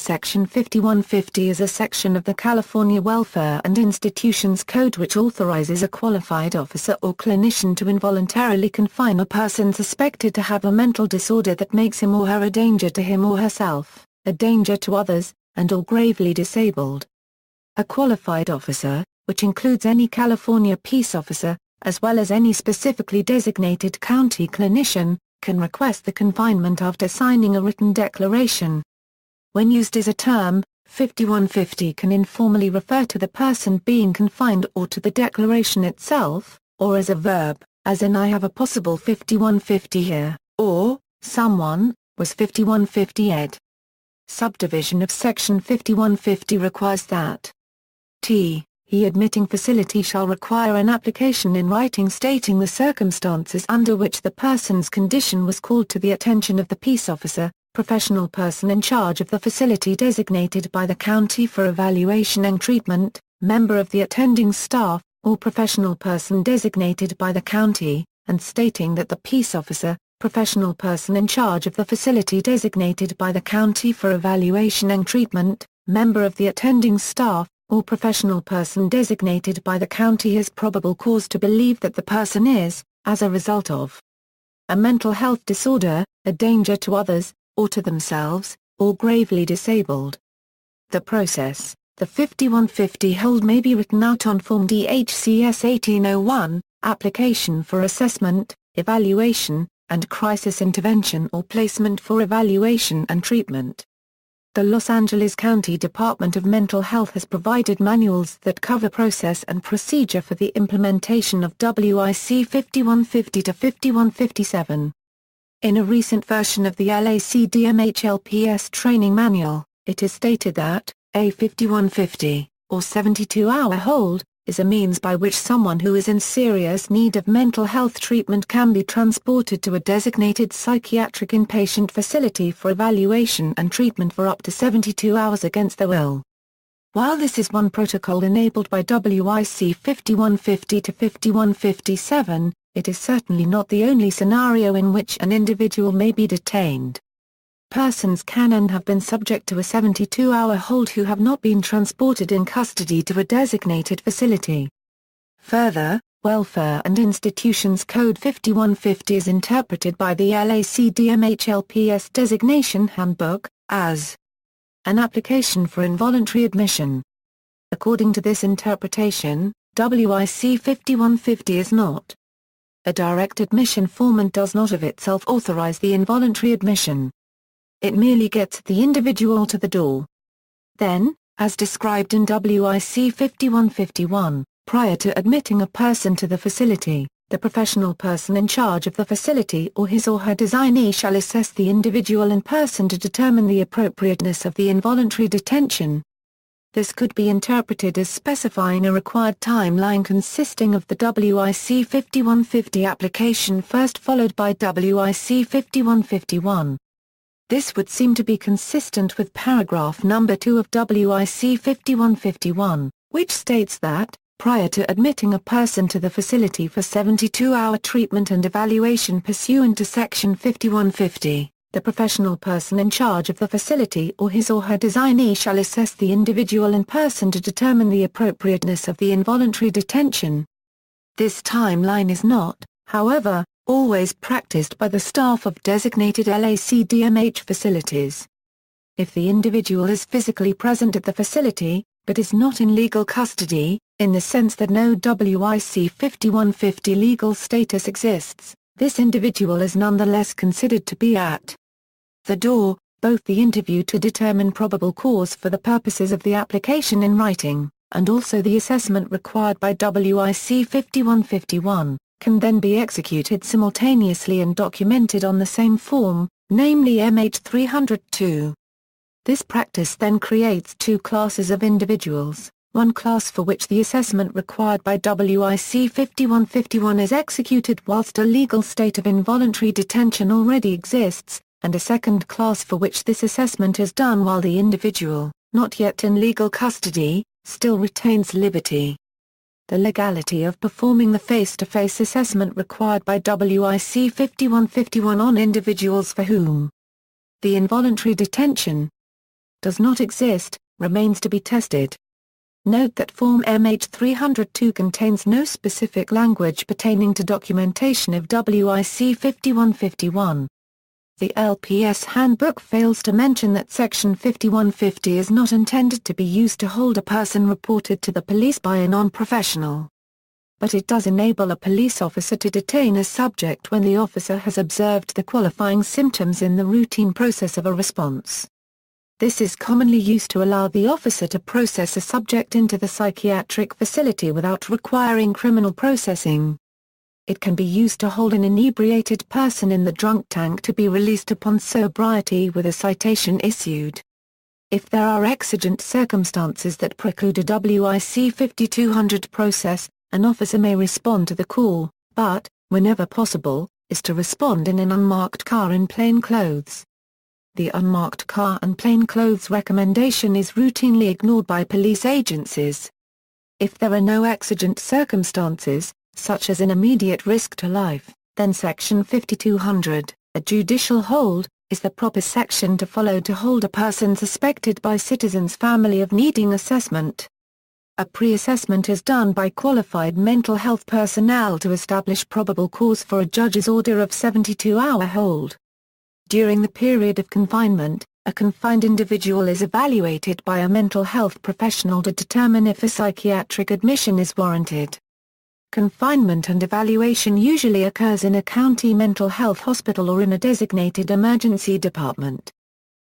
Section 5150 is a section of the California Welfare and Institutions Code which authorizes a qualified officer or clinician to involuntarily confine a person suspected to have a mental disorder that makes him or her a danger to him or herself, a danger to others, and/or gravely disabled. A qualified officer, which includes any California peace officer, as well as any specifically designated county clinician, can request the confinement after signing a written declaration. When used as a term, 5150 can informally refer to the person being confined or to the declaration itself, or as a verb, as in I have a possible 5150 here, or, someone, was 5150 ed. Subdivision of Section 5150 requires that he admitting facility shall require an application in writing stating the circumstances under which the person's condition was called to the attention of the peace officer, professional person in charge of the facility designated by the county for evaluation and treatment, member of the attending staff, or professional person designated by the county, and stating that the peace officer, professional person in charge of the facility designated by the county for evaluation and treatment, member of the attending staff, or professional person designated by the county has probable cause to believe that the person is, as a result of a mental health disorder, a danger to others, or to themselves, or gravely disabled. The process, the 5150 hold may be written out on Form DHCS 1801, Application for Assessment, Evaluation, and Crisis Intervention or Placement for Evaluation and Treatment. The Los Angeles County Department of Mental Health has provided manuals that cover process and procedure for the implementation of WIC 5150 to 5157. In a recent version of the LACDMHLPS training manual, it is stated that, a 5150, or 72-hour hold, is a means by which someone who is in serious need of mental health treatment can be transported to a designated psychiatric inpatient facility for evaluation and treatment for up to 72 hours against their will. While this is one protocol enabled by WIC 5150 to 5157, it is certainly not the only scenario in which an individual may be detained. Persons can and have been subject to a 72-hour hold who have not been transported in custody to a designated facility. Further, Welfare and Institutions Code 5150 is interpreted by the LACDMHLPS Designation Handbook, as an application for involuntary admission. According to this interpretation, WIC 5150 is not a direct admission form and does not of itself authorize the involuntary admission. It merely gets the individual to the door. Then, as described in WIC 5151, prior to admitting a person to the facility, the professional person in charge of the facility or his or her designee shall assess the individual in person to determine the appropriateness of the involuntary detention. This could be interpreted as specifying a required timeline consisting of the WIC 5150 application first followed by WIC 5151. This would seem to be consistent with paragraph number 2 of WIC 5151, which states that, prior to admitting a person to the facility for 72-hour treatment and evaluation pursuant to Section 5150, the professional person in charge of the facility or his or her designee shall assess the individual in person to determine the appropriateness of the involuntary detention. This timeline is not, however, always practiced by the staff of designated LACDMH facilities. If the individual is physically present at the facility, but is not in legal custody, in the sense that no WIC 5150 legal status exists, this individual is nonetheless considered to be at the door, both the interview to determine probable cause for the purposes of the application in writing, and also the assessment required by WIC 5151. Can then be executed simultaneously and documented on the same form, namely MH302. This practice then creates two classes of individuals, one class for which the assessment required by WIC 5151 is executed whilst a legal state of involuntary detention already exists, and a second class for which this assessment is done while the individual, not yet in legal custody, still retains liberty. The legality of performing the face-to-face assessment required by WIC 5151 on individuals for whom the involuntary detention does not exist, remains to be tested. Note that Form MH302 contains no specific language pertaining to documentation of WIC 5151. The LPS Handbook fails to mention that Section 5150 is not intended to be used to hold a person reported to the police by a non-professional. But it does enable a police officer to detain a subject when the officer has observed the qualifying symptoms in the routine process of a response. This is commonly used to allow the officer to process a subject into the psychiatric facility without requiring criminal processing. It can be used to hold an inebriated person in the drunk tank to be released upon sobriety with a citation issued. If there are exigent circumstances that preclude a WIC 5200 process, an officer may respond to the call, but, whenever possible, is to respond in an unmarked car in plain clothes. The unmarked car and plain clothes recommendation is routinely ignored by police agencies. If there are no exigent circumstances, such as an immediate risk to life, then Section 5200, a judicial hold, is the proper section to follow to hold a person suspected by citizens' family of needing assessment. A pre-assessment is done by qualified mental health personnel to establish probable cause for a judge's order of 72-hour hold. During the period of confinement, a confined individual is evaluated by a mental health professional to determine if a psychiatric admission is warranted. Confinement and evaluation usually occurs in a county mental health hospital or in a designated emergency department.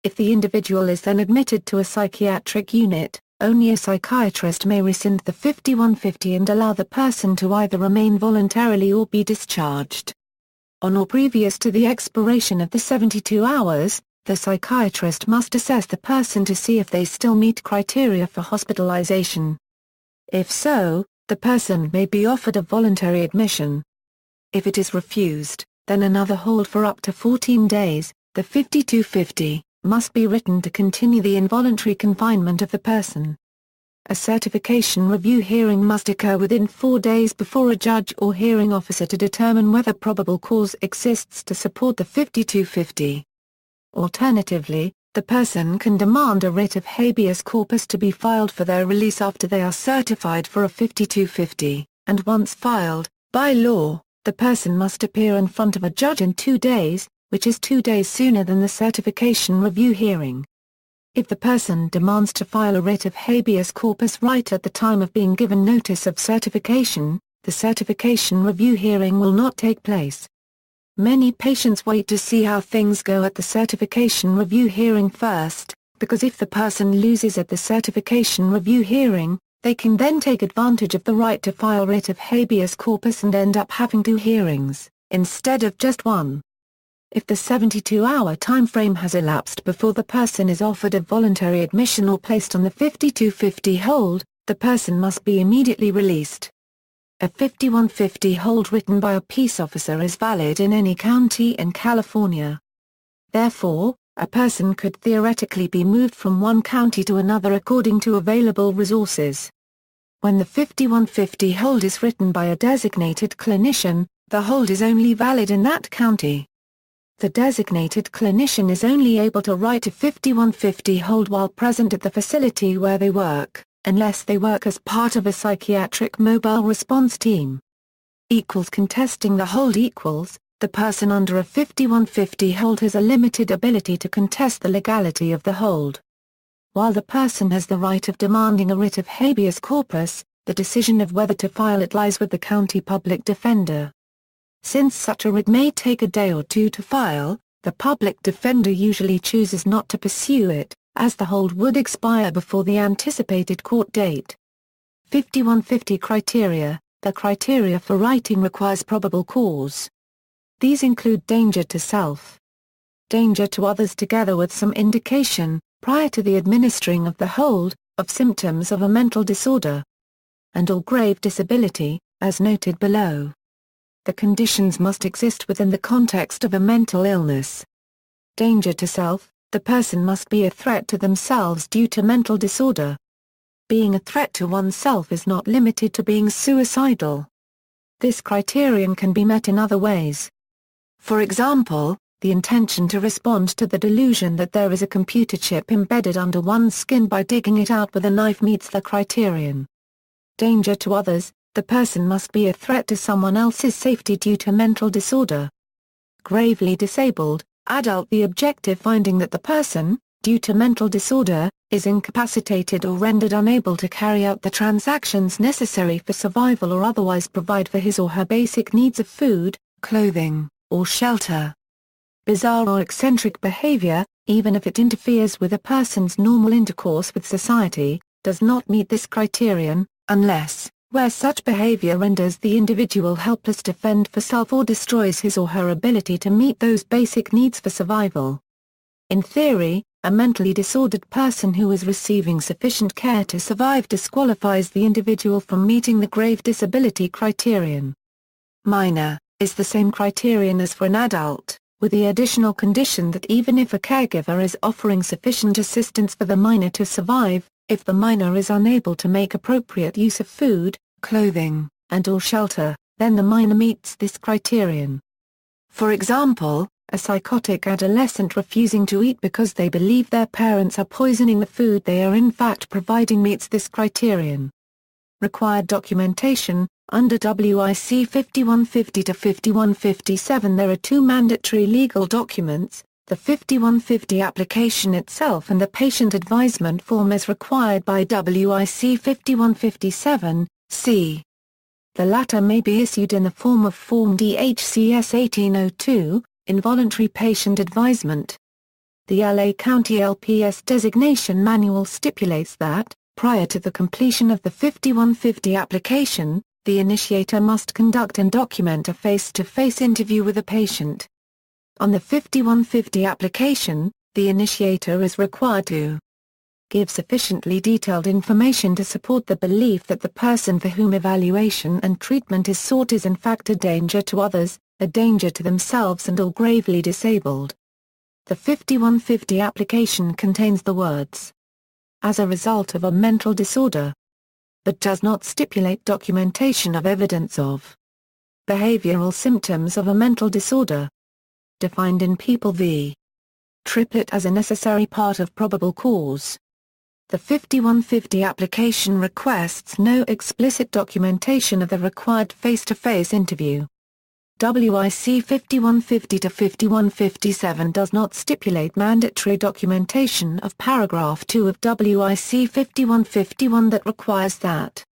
If the individual is then admitted to a psychiatric unit, only a psychiatrist may rescind the 5150 and allow the person to either remain voluntarily or be discharged. On or previous to the expiration of the 72 hours, the psychiatrist must assess the person to see if they still meet criteria for hospitalization. If so, the person may be offered a voluntary admission. If it is refused, then another hold for up to 14 days, the 5250, must be written to continue the involuntary confinement of the person. A certification review hearing must occur within 4 days before a judge or hearing officer to determine whether probable cause exists to support the 5250. Alternatively, the person can demand a writ of habeas corpus to be filed for their release after they are certified for a 5250, and once filed, by law, the person must appear in front of a judge in 2 days, which is 2 days sooner than the certification review hearing. If the person demands to file a writ of habeas corpus right at the time of being given notice of certification, the certification review hearing will not take place. Many patients wait to see how things go at the certification review hearing first, because if the person loses at the certification review hearing, they can then take advantage of the right to file writ of habeas corpus and end up having 2 hearings, instead of just 1. If the 72-hour timeframe has elapsed before the person is offered a voluntary admission or placed on the 5250 hold, the person must be immediately released. A 5150 hold written by a peace officer is valid in any county in California. Therefore, a person could theoretically be moved from one county to another according to available resources. When the 5150 hold is written by a designated clinician, the hold is only valid in that county. The designated clinician is only able to write a 5150 hold while present at the facility where they work, unless they work as part of a psychiatric mobile response team. Contesting the hold the person under a 5150 hold has a limited ability to contest the legality of the hold. While the person has the right of demanding a writ of habeas corpus, the decision of whether to file it lies with the county public defender. Since such a writ may take a day or 2 to file, the public defender usually chooses not to pursue it, as the hold would expire before the anticipated court date. 5150 criteria. The criteria for writing requires probable cause. These include danger to self, danger to others together with some indication, prior to the administering of the hold, of symptoms of a mental disorder, and or grave disability, as noted below. The conditions must exist within the context of a mental illness. Danger to self. The person must be a threat to themselves due to mental disorder. Being a threat to oneself is not limited to being suicidal. This criterion can be met in other ways. For example, the intention to respond to the delusion that there is a computer chip embedded under one's skin by digging it out with a knife meets the criterion. Danger to others, the person must be a threat to someone else's safety due to mental disorder. Gravely disabled, adult, the objective finding that the person, due to mental disorder, is incapacitated or rendered unable to carry out the transactions necessary for survival or otherwise provide for his or her basic needs of food, clothing, or shelter. Bizarre or eccentric behavior, even if it interferes with a person's normal intercourse with society, does not meet this criterion, unless, where such behavior renders the individual helpless to fend for self or destroys his or her ability to meet those basic needs for survival. In theory, a mentally disordered person who is receiving sufficient care to survive disqualifies the individual from meeting the grave disability criterion. Minor is the same criterion as for an adult, with the additional condition that even if a caregiver is offering sufficient assistance for the minor to survive, if the minor is unable to make appropriate use of food, clothing, and/or shelter, then the minor meets this criterion. For example, a psychotic adolescent refusing to eat because they believe their parents are poisoning the food they are in fact providing meets this criterion. Required documentation. Under WIC 5150 to 5157 there are two mandatory legal documents, the 5150 application itself and the patient advisement form as required by WIC 5157, c. The latter may be issued in the form of Form DHCS 1802, Involuntary Patient Advisement. The LA County LPS designation manual stipulates that, prior to the completion of the 5150 application, the initiator must conduct and document a face-to-face interview with a patient. On the 5150 application, the initiator is required to give sufficiently detailed information to support the belief that the person for whom evaluation and treatment is sought is in fact a danger to others, a danger to themselves and/or gravely disabled. The 5150 application contains the words, "as a result of a mental disorder," but does not stipulate documentation of evidence of behavioral symptoms of a mental disorder. Defined in People v. Triplett as a necessary part of probable cause. The 5150 application requests no explicit documentation of the required face-to-face interview. WIC 5150 to 5157 does not stipulate mandatory documentation of paragraph 2 of WIC 5151 that requires that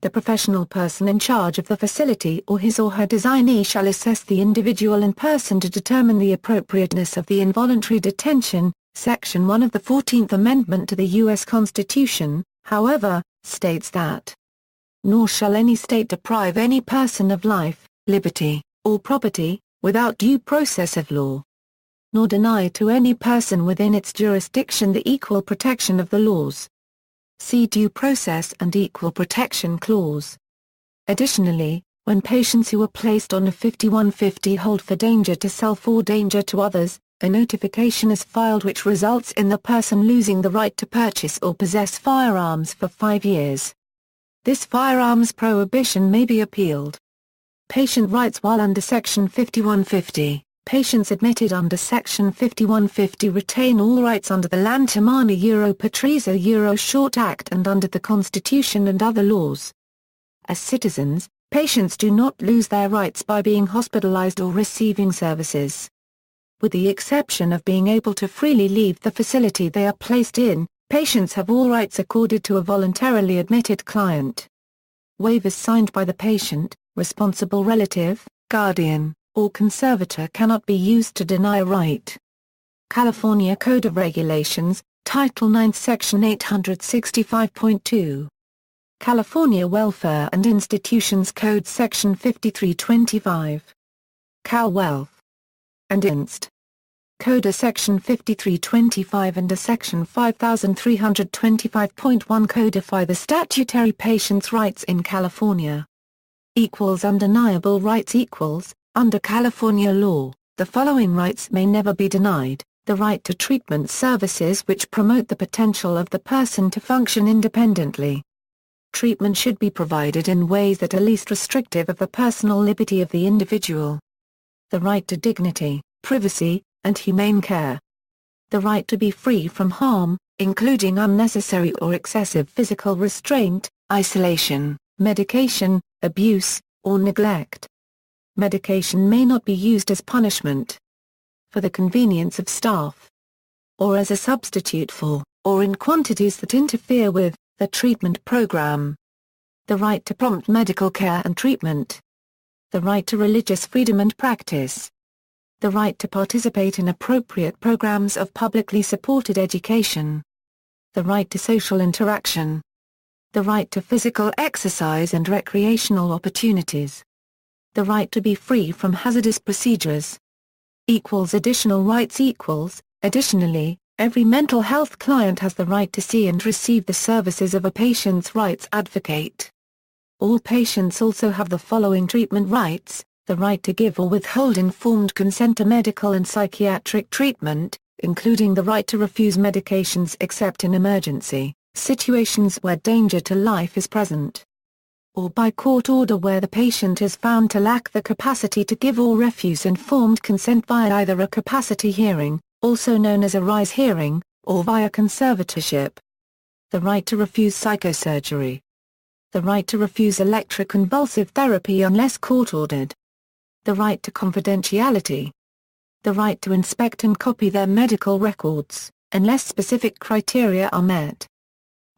the professional person in charge of the facility or his or her designee shall assess the individual in person to determine the appropriateness of the involuntary detention. Section 1 of the 14th Amendment to the U.S. Constitution, however, states that, "Nor shall any state deprive any person of life, liberty, or property, without due process of law. Nor deny to any person within its jurisdiction the equal protection of the laws." See Due Process and Equal Protection Clause. Additionally, when patients who are placed on a 5150 hold for danger to self or danger to others, a notification is filed which results in the person losing the right to purchase or possess firearms for 5 years. This firearms prohibition may be appealed. Patient rights. While under Section 5150, patients admitted under Section 5150 retain all rights under the Lantamani Patriza Short Act and under the Constitution and other laws. As citizens, patients do not lose their rights by being hospitalized or receiving services. With the exception of being able to freely leave the facility they are placed in, patients have all rights accorded to a voluntarily admitted client. Waivers signed by the patient, responsible relative, guardian, or conservator cannot be used to deny a right. California Code of Regulations, Title 9 Section 865.2. California Welfare and Institutions Code Section 5325. Cal Wealth and Inst. Code Section 5325 and Section 5325.1 codify the statutory patient's rights in California. Undeniable rights. Under California law, the following rights may never be denied: the right to treatment services which promote the potential of the person to function independently. Treatment should be provided in ways that are least restrictive of the personal liberty of the individual. The right to dignity, privacy, and humane care. The right to be free from harm, including unnecessary or excessive physical restraint, isolation, medication, abuse, or neglect. Medication may not be used as punishment, for the convenience of staff, or as a substitute for, or in quantities that interfere with, the treatment program. The right to prompt medical care and treatment. The right to religious freedom and practice. The right to participate in appropriate programs of publicly supported education. The right to social interaction. The right to physical exercise and recreational opportunities. The right to be free from hazardous procedures. Additional rights additionally, every mental health client has the right to see and receive the services of a patient's rights advocate. All patients also have the following treatment rights: the right to give or withhold informed consent to medical and psychiatric treatment, including the right to refuse medications except in emergency situations where danger to life is present, or by court order where the patient is found to lack the capacity to give or refuse informed consent via either a capacity hearing, also known as a RISE hearing, or via conservatorship. The right to refuse psychosurgery. The right to refuse electroconvulsive therapy unless court-ordered. The right to confidentiality. The right to inspect and copy their medical records, unless specific criteria are met.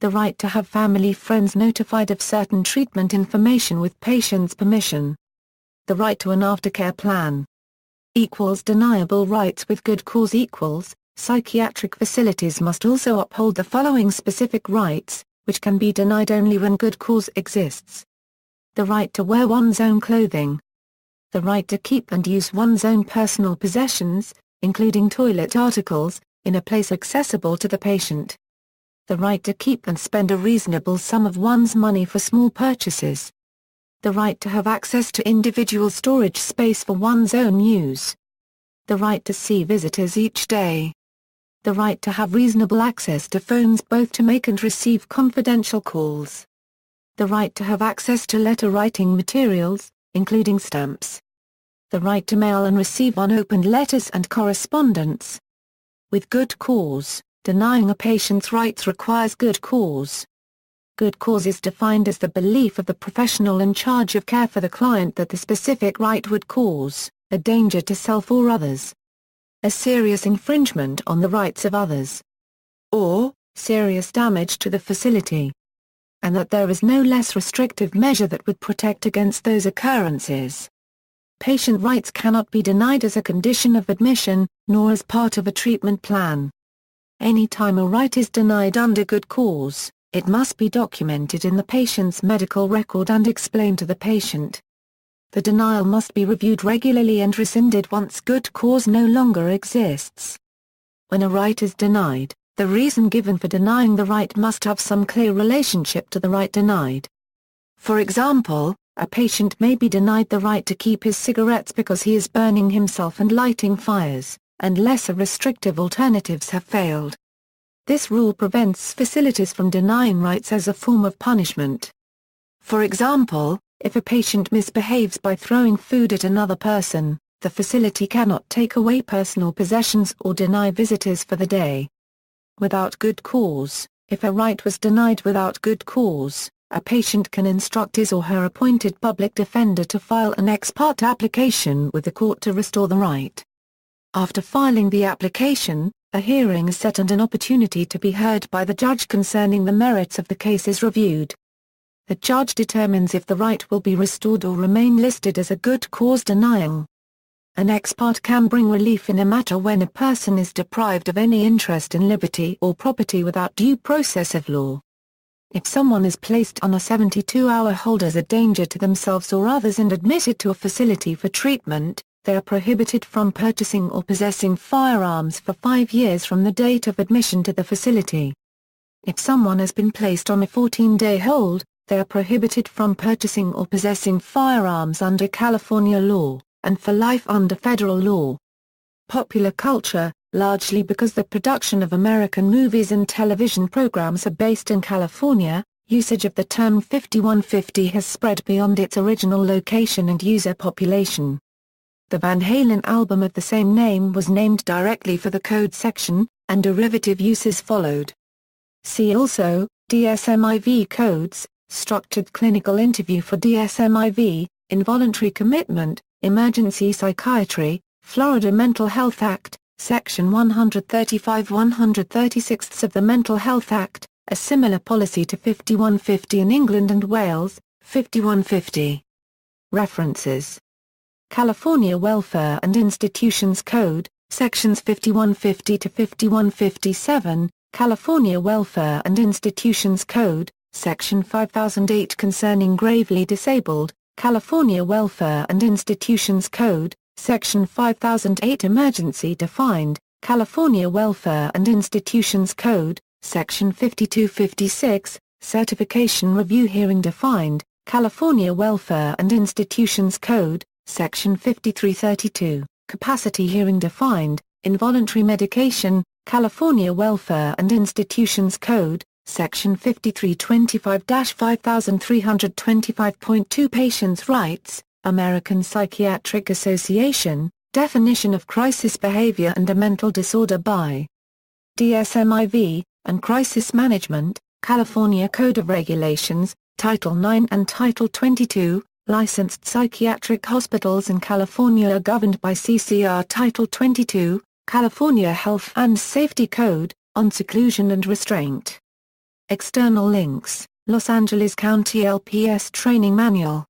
The right to have family friends notified of certain treatment information with patient's permission. The right to an aftercare plan. Deniable rights with good cause. Psychiatric facilities must also uphold the following specific rights, which can be denied only when good cause exists. The right to wear one's own clothing. The right to keep and use one's own personal possessions, including toilet articles, in a place accessible to the patient. The right to keep and spend a reasonable sum of one's money for small purchases. The right to have access to individual storage space for one's own use. The right to see visitors each day. The right to have reasonable access to phones both to make and receive confidential calls. The right to have access to letter-writing materials, including stamps. The right to mail and receive unopened letters and correspondence. With good cause. Denying a patient's rights requires good cause. Good cause is defined as the belief of the professional in charge of care for the client that the specific right would cause a danger to self or others, a serious infringement on the rights of others, or serious damage to the facility, and that there is no less restrictive measure that would protect against those occurrences. Patient rights cannot be denied as a condition of admission, nor as part of a treatment plan. Any time a right is denied under good cause, it must be documented in the patient's medical record and explained to the patient. The denial must be reviewed regularly and rescinded once good cause no longer exists. When a right is denied, the reason given for denying the right must have some clear relationship to the right denied. For example, a patient may be denied the right to keep his cigarettes because he is burning himself and lighting fires, and lesser restrictive alternatives have failed. This rule prevents facilities from denying rights as a form of punishment. For example, if a patient misbehaves by throwing food at another person, the facility cannot take away personal possessions or deny visitors for the day. Without good cause, if a right was denied without good cause, a patient can instruct his or her appointed public defender to file an ex parte application with the court to restore the right. After filing the application, a hearing is set and an opportunity to be heard by the judge concerning the merits of the case is reviewed. The judge determines if the right will be restored or remain listed as a good cause denying. An ex parte can bring relief in a matter when a person is deprived of any interest in liberty or property without due process of law. If someone is placed on a 72-hour hold as a danger to themselves or others and admitted to a facility for treatment, they are prohibited from purchasing or possessing firearms for 5 years from the date of admission to the facility. If someone has been placed on a 14-day hold, they are prohibited from purchasing or possessing firearms under California law, and for life under federal law. Popular culture, largely because the production of American movies and television programs are based in California, usage of the term 5150 has spread beyond its original location and user population. The Van Halen album of the same name was named directly for the code section, and derivative uses followed. See also, DSM-IV codes, structured clinical interview for DSM-IV, involuntary commitment, emergency psychiatry, Florida Mental Health Act, Section 135-136 of the Mental Health Act, a similar policy to 5150 in England and Wales, 5150. References: California Welfare and Institutions Code, Sections 5150 to 5157, California Welfare and Institutions Code, Section 5008 concerning gravely disabled, California Welfare and Institutions Code, Section 5008 emergency defined, California Welfare and Institutions Code, Section 5256, certification review hearing defined, California Welfare and Institutions Code, Section 5332, capacity hearing defined, involuntary medication, California Welfare and Institutions Code, Section 5325-5325.2 Patients' Rights, American Psychiatric Association, definition of crisis behavior and a mental disorder by DSM-IV, and Crisis Management, California Code of Regulations, Title 9 and Title 22, licensed psychiatric hospitals in California are governed by CCR Title 22, California Health and Safety Code, on seclusion and restraint. External links: Los Angeles County LPS Training Manual.